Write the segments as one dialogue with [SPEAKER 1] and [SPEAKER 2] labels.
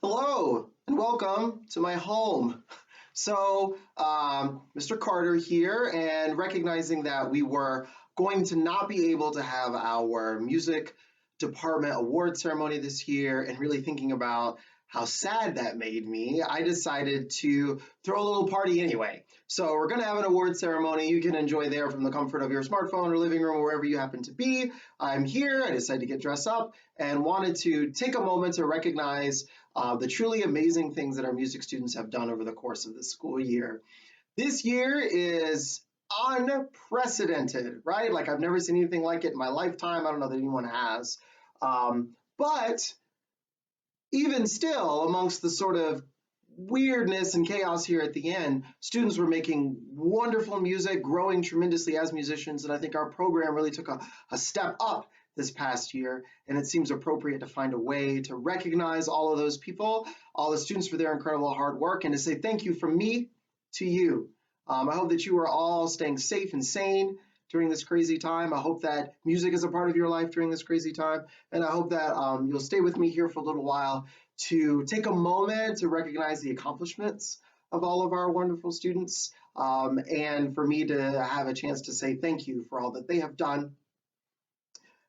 [SPEAKER 1] Hello and welcome to my home. Mr. Carter here, and recognizing that we were going to not be able to have our music department award ceremony this year, and really thinking about how sad that made me, I decided to throw a little party anyway. So we're going to have an award ceremony you can enjoy there from the comfort of your smartphone or living room or wherever you happen to be. I'm here. I decided to get dressed up and wanted to take a moment to recognize the truly amazing things that our music students have done over the course of the school year. This year is unprecedented, right? Like I've never seen anything like it in my lifetime. I don't know that anyone has. But even still, amongst the sort of weirdness and chaos here at the end, students were making wonderful music, growing tremendously as musicians, and I think our program really took a step up this past year, and it seems appropriate to find a way to recognize all of those people, all the students for their incredible hard work, and to say thank you from me to you. I hope that you are all staying safe and sane during this crazy time. I hope that music is a part of your life during this crazy time. And I hope that you'll stay with me here for a little while to take a moment to recognize the accomplishments of all of our wonderful students, and for me to have a chance to say thank you for all that they have done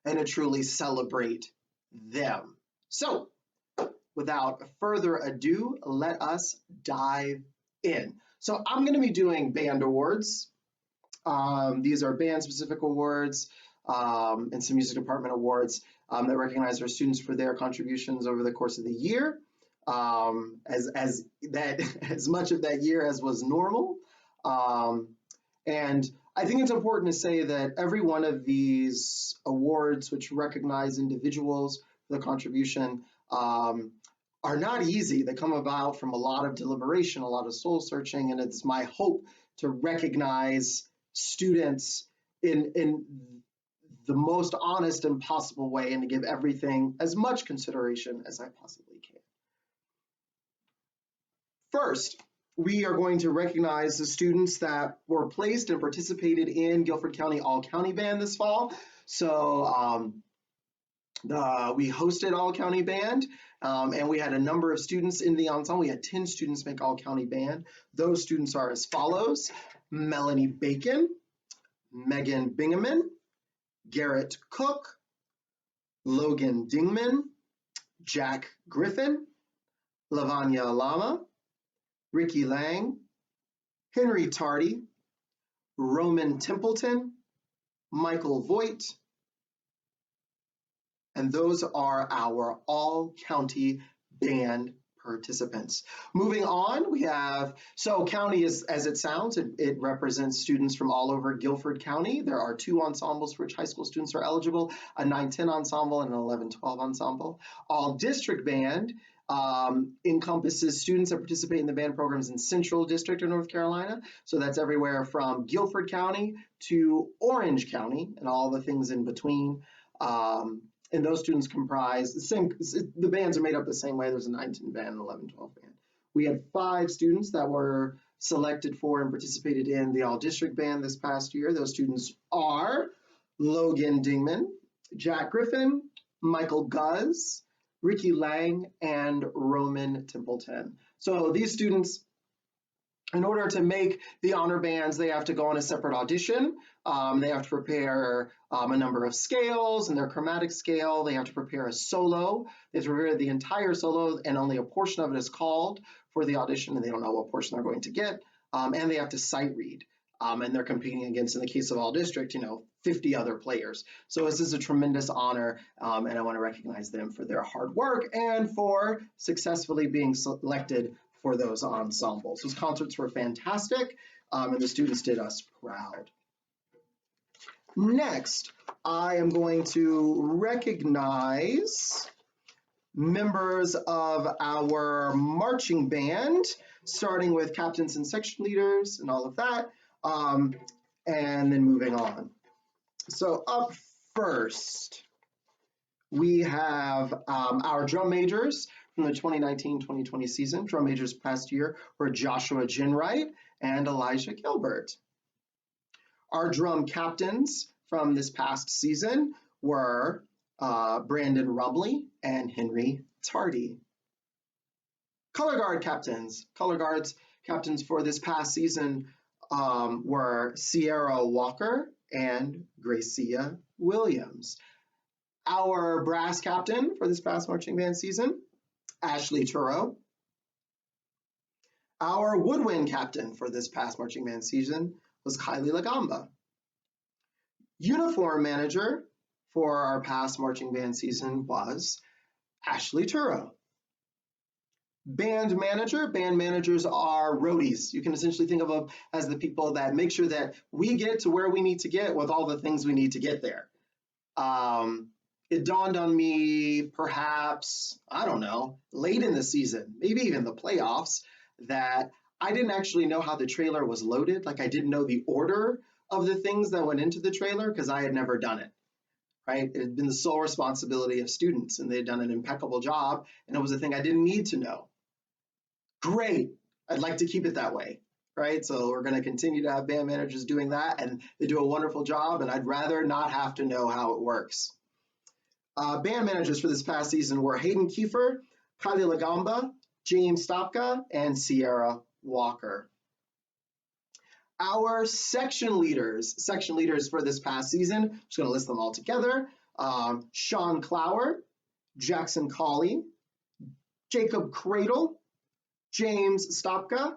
[SPEAKER 1] and to truly celebrate them. So, without further ado, let us dive in. So I'm going to be doing band awards. These are band-specific awards and some music department awards that recognize our students for their contributions over the course of the year, as much of that year as was normal. And I think it's important to say that every one of these awards, which recognize individuals for the contribution, are not easy. They come about from a lot of deliberation, a lot of soul searching, and it's my hope to recognize students in the most honest and possible way, and to give everything as much consideration as I possibly can. First, we are going to recognize the students that were placed and participated in Guilford County All-County Band this fall. So we hosted All-County Band, and we had a number of students in the ensemble. We had 10 students make All-County Band. Those students are as follows: Melanie Bacon, Megan Bingaman, Garrett Cook, Logan Dingman, Jack Griffin, Lavanya Lama, Ricky Lang, Henry Tardy, Roman Templeton, Michael Voigt, and those are our all-county band participants. Moving on, we have, so county is, as it sounds, it represents students from all over Guilford County. There are 2 ensembles for which high school students are eligible, a 9-10 ensemble and an 11-12 ensemble. All district band encompasses students that participate in the band programs in Central District of North Carolina. So that's everywhere from Guilford County to Orange County and all the things in between. And those students comprise the bands are made up the same way. There's a 9-10 band and 11-12 band. We had 5 students that were selected for and participated in the all-district band this past year. Those students are Logan Dingman, Jack Griffin, Michael Guz, Ricky Lang, and Roman Templeton. So these students, in order to make the honor bands, they have to go on a separate audition. They have to prepare a number of scales and their chromatic scale. They have to prepare a solo. They have to prepare the entire solo, and only a portion of it is called for the audition, and they don't know what portion they're going to get. And they have to sight read. And they're competing against, in the case of all district, 50 other players. So this is a tremendous honor, and I want to recognize them for their hard work and for successfully being selected for those ensembles. Those concerts were fantastic, and the students did us proud. Next, I am going to recognize members of our marching band, starting with captains and section leaders and all of that, and then moving on. So up first, we have our drum majors from the 2019-2020 season. Drum majors past year were Joshua Ginwright and Elijah Gilbert. Our drum captains from this past season were Brandon Rubley and Henry Tardy. Color guard captains. Color guards captains for this past season were Sierra Walker and Gracia Williams. Our brass captain for this past marching band season, Ashley Turo. Our woodwind captain for this past marching band season was Kylie Lagamba. Uniform manager for our past marching band season was Ashley Turo. Band managers are roadies. You can essentially think of them as the people that make sure that we get to where we need to get with all the things we need to get there. It dawned on me perhaps, I don't know, late in the season, maybe even the playoffs, that I didn't actually know how the trailer was loaded. Like I didn't know the order of the things that went into the trailer because I had never done it, right? It had been the sole responsibility of students and they had done an impeccable job and it was a thing I didn't need to know. Great. I'd like to keep it that way, right? So we're going to continue to have band managers doing that and they do a wonderful job and I'd rather not have to know how it works. Band managers for this past season were Hayden Kiefer, Kylie Lagamba, James Stopka, and Sierra Walker. Our section leaders for this past season, I'm just going to list them all together. Sean Clower, Jackson Colley, Jacob Cradle, James Stopka,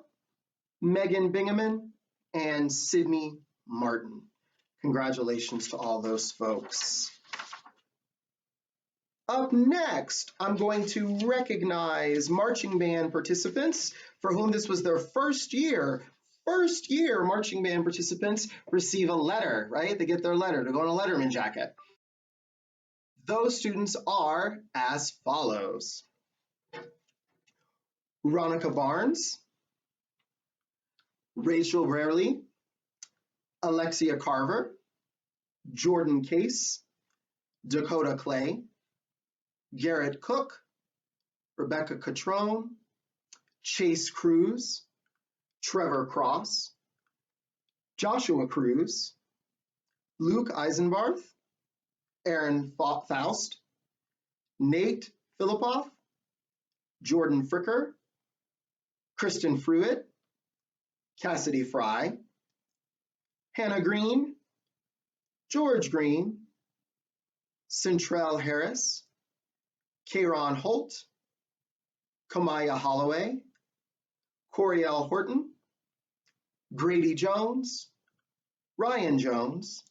[SPEAKER 1] Megan Bingaman, and Sydney Martin. Congratulations to all those folks. Up next, I'm going to recognize marching band participants for whom this was their first year. First year marching band participants receive a letter, right? They get their letter to go in a Letterman jacket. Those students are as follows. Ronica Barnes, Rachel Brarley, Alexia Carver, Jordan Case, Dakota Clay, Garrett Cook, Rebecca Catrone, Chase Cruz, Trevor Cross, Joshua Cruz, Luke Eisenbarth, Aaron Faust, Nate Filipoff, Jordan Fricker, Kristen Fruitt, Cassidy Fry, Hannah Green, George Green, Centrell Harris, Kayron Holt, Kamaya Holloway, Coriel Horton, Grady Jones, Ryan Jones,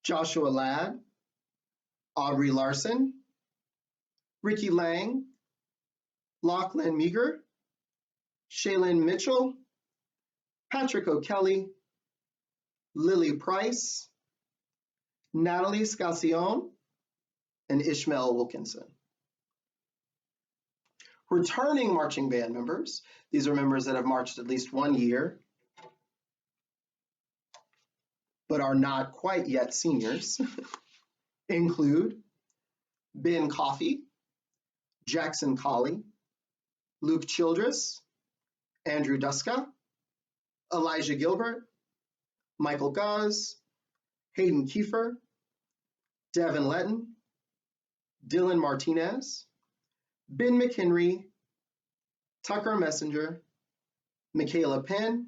[SPEAKER 1] Joshua Ladd, Aubrey Larson, Ricky Lang, Lachlan Meager, Shaylin Mitchell, Patrick O'Kelly, Lily Price, Natalie Scacion, and Ishmael Wilkinson. Returning marching band members, these are members that have marched at least 1 year, but are not quite yet seniors, include Ben Coffey, Jackson Colley, Luke Childress, Andrew Duska, Elijah Gilbert, Michael Gause, Hayden Kiefer, Devin Letton, Dylan Martinez, Ben McHenry, Tucker Messenger, Michaela Penn,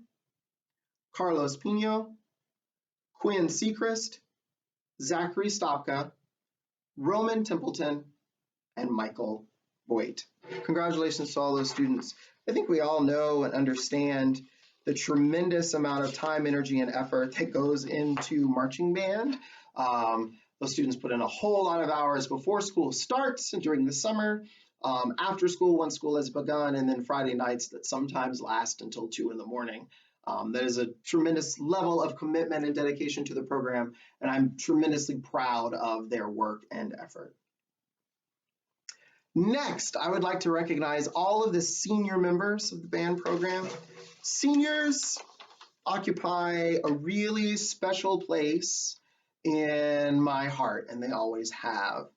[SPEAKER 1] Carlos Pino, Quinn Seacrest, Zachary Stopka, Roman Templeton, and Michael Boyd. Congratulations to all those students. I think we all know and understand the tremendous amount of time, energy, and effort that goes into marching band. Those students put in a whole lot of hours before school starts and during the summer, after school when school has begun, and then Friday nights that sometimes last until 2 in the morning. That is a tremendous level of commitment and dedication to the program, and I'm tremendously proud of their work and effort. Next, I would like to recognize all of the senior members of the band program. Seniors occupy a really special place in my heart, and they always have.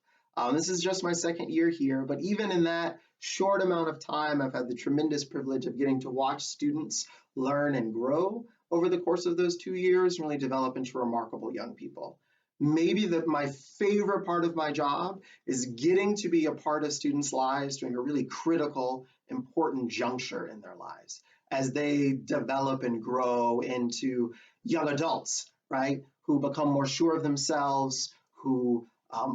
[SPEAKER 1] This is just my second year here, but even in that short amount of time, I've had the tremendous privilege of getting to watch students learn and grow over the course of those 2 years and really develop into remarkable young people. maybe my favorite part of my job is getting to be a part of students' lives during a really critical, important juncture in their lives as they develop and grow into young adults, right? Who become more sure of themselves, who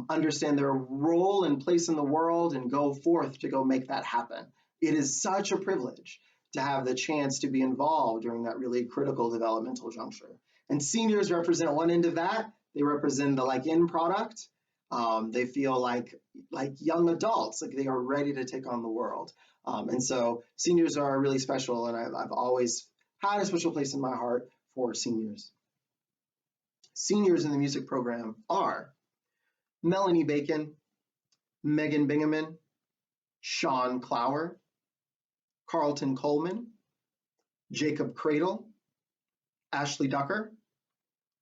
[SPEAKER 1] understand their role and place in the world and go forth to go make that happen. It is such a privilege to have the chance to be involved during that really critical developmental juncture. And seniors represent one end of that. They represent the end product. They feel like young adults, like they are ready to take on the world. And so seniors are really special, and I've always had a special place in my heart for seniors. Seniors in the music program are Melanie Bacon, Megan Bingaman, Sean Clower, Carlton Coleman, Jacob Cradle, Ashley Ducker,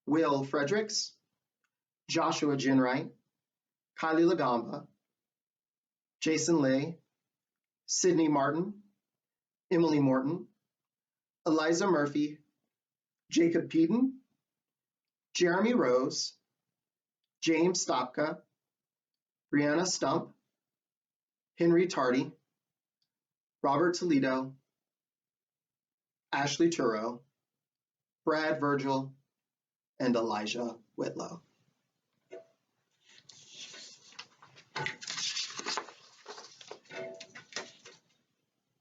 [SPEAKER 1] Will Fredericks, Joshua Ginwright, Kylie Lagamba, Jason Lay, Sydney Martin, Emily Morton, Eliza Murphy, Jacob Peden, Jeremy Rose, James Stopka, Brianna Stump, Henry Tardy, Robert Toledo, Ashley Turo, Brad Virgil, and Elijah Whitlow.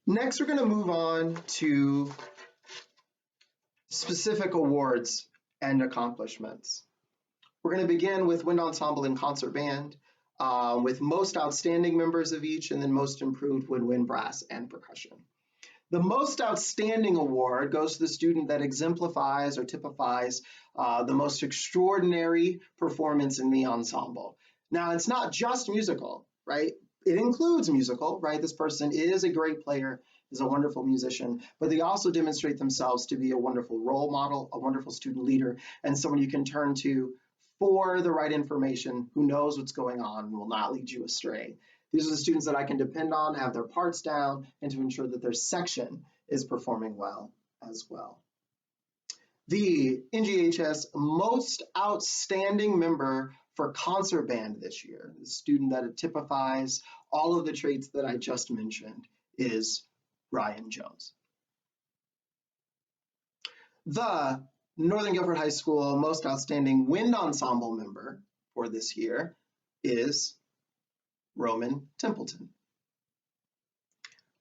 [SPEAKER 1] Next, we're going to move on to specific awards and accomplishments. We're going to begin with Wind Ensemble and Concert Band, with most outstanding members of each, and then most improved woodwind, brass, and percussion. The most outstanding award goes to the student that exemplifies or typifies the most extraordinary performance in the ensemble. Now, it's not just musical, right? It includes musical, right? This person is a great player, is a wonderful musician, but they also demonstrate themselves to be a wonderful role model, a wonderful student leader, and someone you can turn to for the right information, who knows what's going on and will not lead you astray. These are the students that I can depend on, have their parts down, and to ensure that their section is performing well as well. The NGHS most outstanding member for concert band this year, the student that typifies all of the traits that I just mentioned, is Ryan Jones. The Northern Guilford High School most outstanding wind ensemble member for this year is Roman Templeton.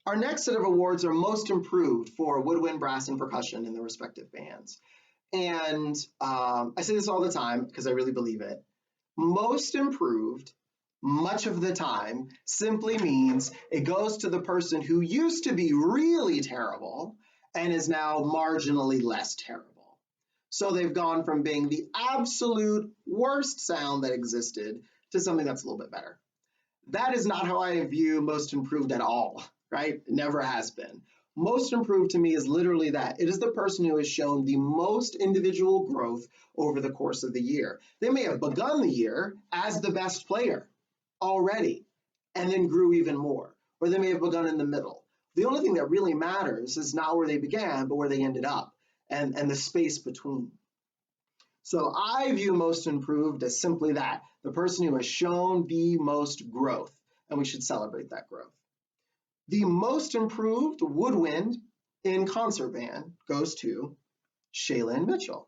[SPEAKER 1] Our next set of awards are most improved for woodwind, brass, and percussion in the respective bands. And I say this all the time because I really believe it. Most improved, much of the time, simply means it goes to the person who used to be really terrible and is now marginally less terrible. So they've gone from being the absolute worst sound that existed to something that's a little bit better. That is not how I view most improved at all, right? It never has been. Most improved to me is literally that. It is the person who has shown the most individual growth over the course of the year. They may have begun the year as the best player already and then grew even more, or they may have begun in the middle. The only thing that really matters is not where they began, but where they ended up and the space between. So I view most improved as simply that, the person who has shown the most growth, and we should celebrate that growth. The most improved woodwind in concert band goes to Shaylin Mitchell.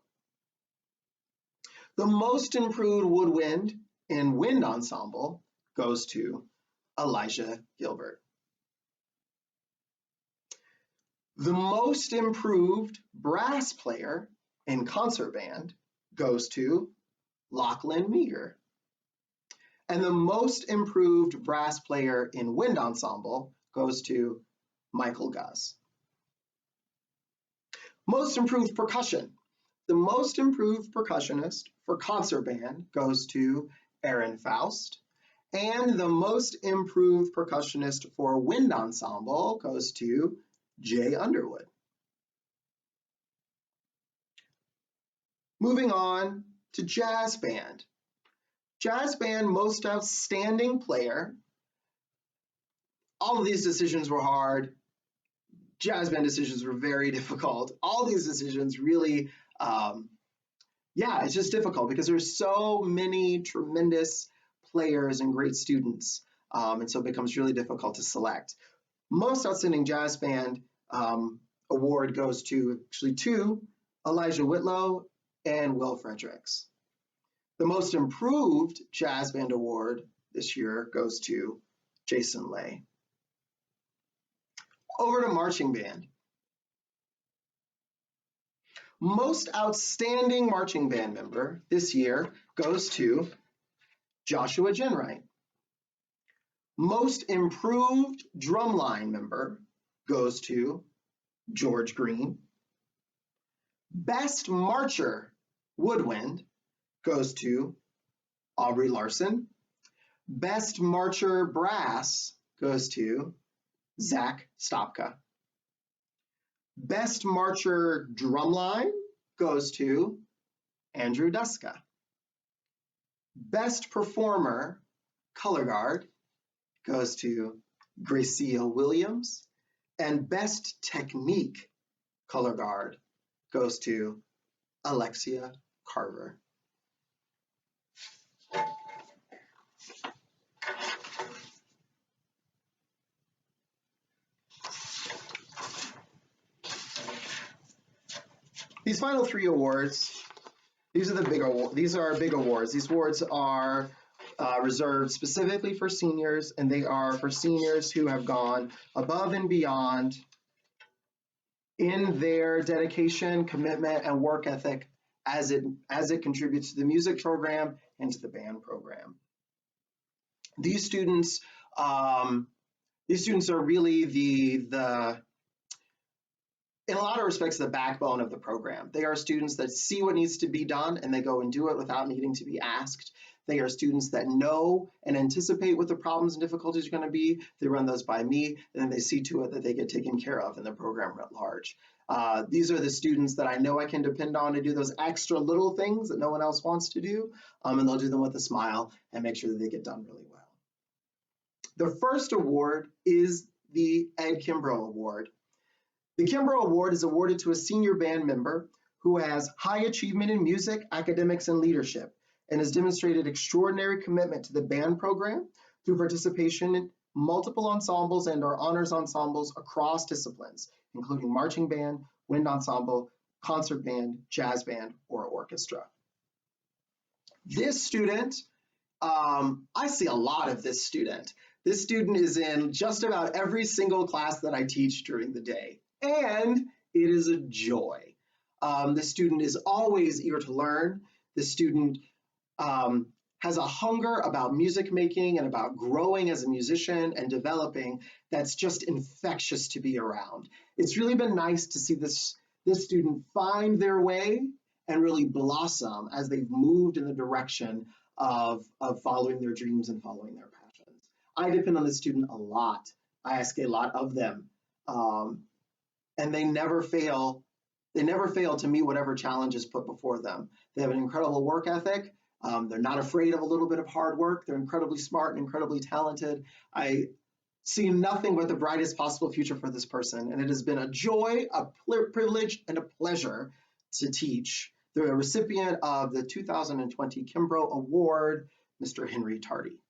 [SPEAKER 1] The most improved woodwind in wind ensemble goes to Elijah Gilbert. The most improved brass player in concert band goes to Lachlan Meager. And the most improved brass player in wind ensemble goes to Michael Guss. Most improved percussion. The most improved percussionist for concert band goes to Aaron Faust. And the most improved percussionist for wind ensemble goes to Jay Underwood. Moving on to jazz band. Jazz band most outstanding player. All of these decisions were hard. Jazz band decisions were very difficult. All these decisions really Yeah, it's just difficult because there's so many tremendous players and great students. And so it becomes really difficult to select. Most outstanding jazz band award goes to actually two, Elijah Whitlow and Will Fredericks. The most improved jazz band award this year goes to Jason Lay. Over to marching band. Most outstanding marching band member this year goes to Joshua Jenwright. Most improved drumline member goes to George Green. Best marcher woodwind goes to Aubrey Larson. Best marcher brass goes to Zach Stopka. Best marcher drumline goes to Andrew Duska. Best performer color guard goes to Gracia Williams. And best technique color guard goes to Alexia Carver. These final three awards, these are big awards. These awards are reserved specifically for seniors, and they are for seniors who have gone above and beyond in their dedication, commitment, and work ethic as it contributes to the music program and to the band program. These students are really in a lot of respects, the backbone of the program. They are students that see what needs to be done and they go and do it without needing to be asked. They are students that know and anticipate what the problems and difficulties are going to be. They run those by me, and then they see to it that they get taken care of in the program at large. These are the students that I know I can depend on to do those extra little things that no one else wants to do, and they'll do them with a smile and make sure that they get done really well. The first award is the Ed Kimbrough Award. The Kimbrough Award is awarded to a senior band member who has high achievement in music, academics, and leadership, and has demonstrated extraordinary commitment to the band program through participation in multiple ensembles and/or honors ensembles across disciplines, including marching band, wind ensemble, concert band, jazz band, or orchestra. This student, I see a lot of this student. This student is in just about every single class that I teach during the day, and it is a joy. The student is always eager to learn. The student has a hunger about music making and about growing as a musician and developing that's just infectious to be around. It's really been nice to see this student find their way and really blossom as they've moved in the direction of following their dreams and following their passions. I depend on this student a lot. I ask a lot of them. And they never fail. They never fail to meet whatever challenge is put before them. They have an incredible work ethic. They're not afraid of a little bit of hard work. They're incredibly smart and incredibly talented. I see nothing but the brightest possible future for this person. And it has been a joy, a privilege, and a pleasure to teach the recipient of the 2020 Kimbrough Award, Mr. Henry Tardy.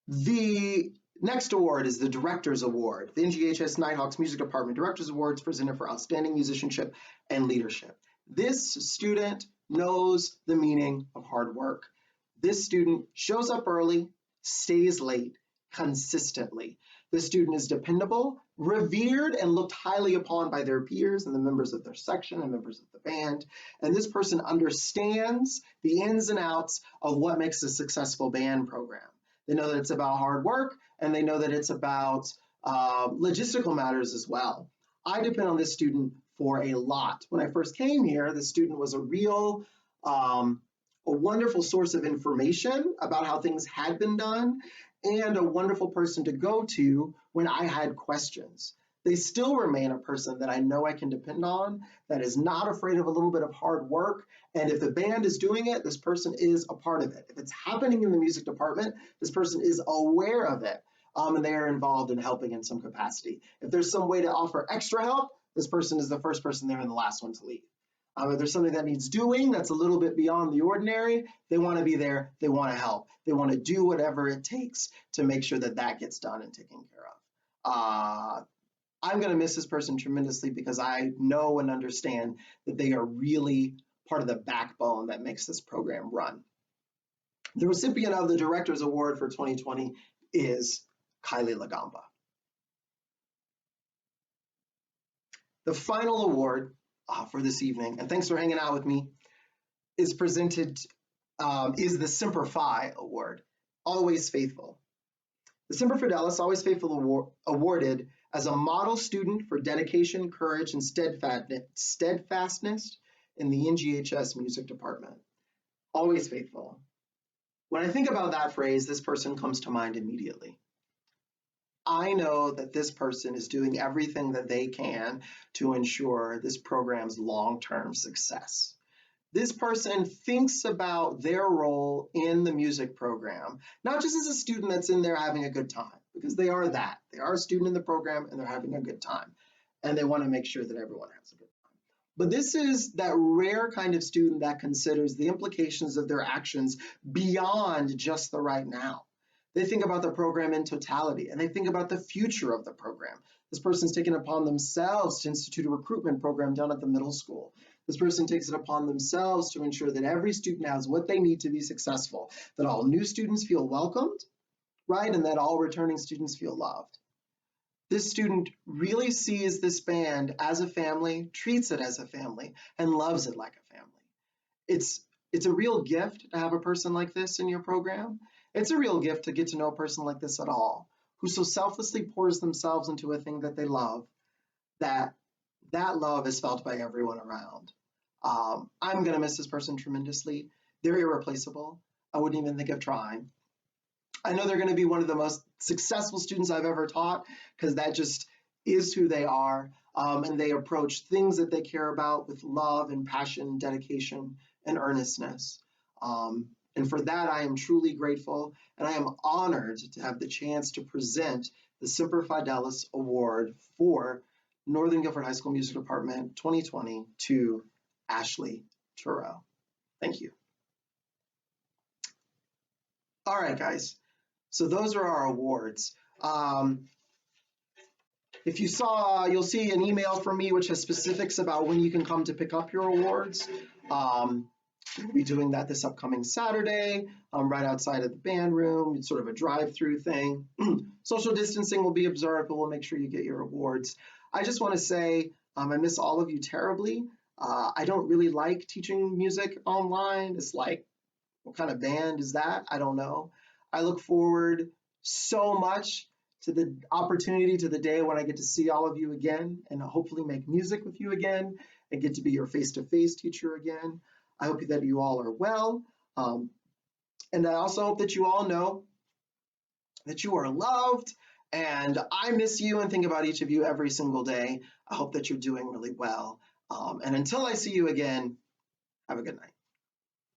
[SPEAKER 1] The next award is the Director's Award, the NGHS Nighthawks Music Department Director's Awards presented for outstanding musicianship and leadership. This student knows the meaning of hard work. This student shows up early, stays late, consistently. The student is dependable, revered, and looked highly upon by their peers and the members of their section and members of the band. And this person understands the ins and outs of what makes a successful band program. They know that it's about hard work, and they know that it's about logistical matters as well. I depend on this student for a lot. When I first came here, the student was a real, a wonderful source of information about how things had been done, and a wonderful person to go to when I had questions. They still remain a person that I know I can depend on, that is not afraid of a little bit of hard work. And if the band is doing it, this person is a part of it. If it's happening in the music department, this person is aware of it, and they are involved in helping in some capacity. If there's some way to offer extra help, this person is the first person there and the last one to leave. If there's something that needs doing that's a little bit beyond the ordinary, they want to be there, they want to help, they want to do whatever it takes to make sure that that gets done and taken care of. I'm going to miss this person tremendously because I know and understand that they are really part of the backbone that makes this program run. The recipient of the Director's Award for 2020 is Kylie Lagamba. The final award for this evening, and thanks for hanging out with me, is the Semper Fi Award, Always Faithful. The Semper Fidelis Always Faithful Award, awarded as a model student for dedication, courage, and steadfastness in the NGHS music department. Always faithful. When I think about that phrase, this person comes to mind immediately. I know that this person is doing everything that they can to ensure this program's long-term success. This person thinks about their role in the music program, not just as a student that's in there having a good time, because they are that. They are a student in the program and they're having a good time, and they want to make sure that everyone has a good time. But this is that rare kind of student that considers the implications of their actions beyond just the right now. They think about the program in totality, and they think about the future of the program. This person's taken upon themselves to institute a recruitment program down at the middle school. This person takes it upon themselves to ensure that every student has what they need to be successful, that all new students feel welcomed, right, and that all returning students feel loved. This student really sees this band as a family, treats it as a family, and loves it like a family. It's a real gift to have a person like this in your program. It's a real gift to get to know a person like this at all, who so selflessly pours themselves into a thing that they love, that love is felt by everyone around. I'm going to miss this person tremendously. They're irreplaceable. I wouldn't even think of trying. I know they're going to be one of the most successful students I've ever taught, because that just is who they are. And they approach things that they care about with love and passion, dedication, and earnestness. And for that, I am truly grateful, and I am honored to have the chance to present the Semper Fidelis Award for Northern Guilford High School Music Department 2020 to Ashley Turow. Thank you. All right, guys. So those are our awards. If you saw, you'll see an email from me which has specifics about when you can come to pick up your awards. We'll be doing that this upcoming Saturday, right outside of the band room. It's sort of a drive-through thing. Social distancing will be observed, but we'll make sure you get your awards. I just want to say I miss all of you terribly. I don't really like teaching music online. It's like, what kind of band is that? I don't know. I look forward so much to the opportunity, to the day when I get to see all of you again and hopefully make music with you again and get to be your face-to-face teacher again. I hope that you all are well. And I also hope that you all know that you are loved, and I miss you and think about each of you every single day. I hope that you're doing really well. And until I see you again, have a good night.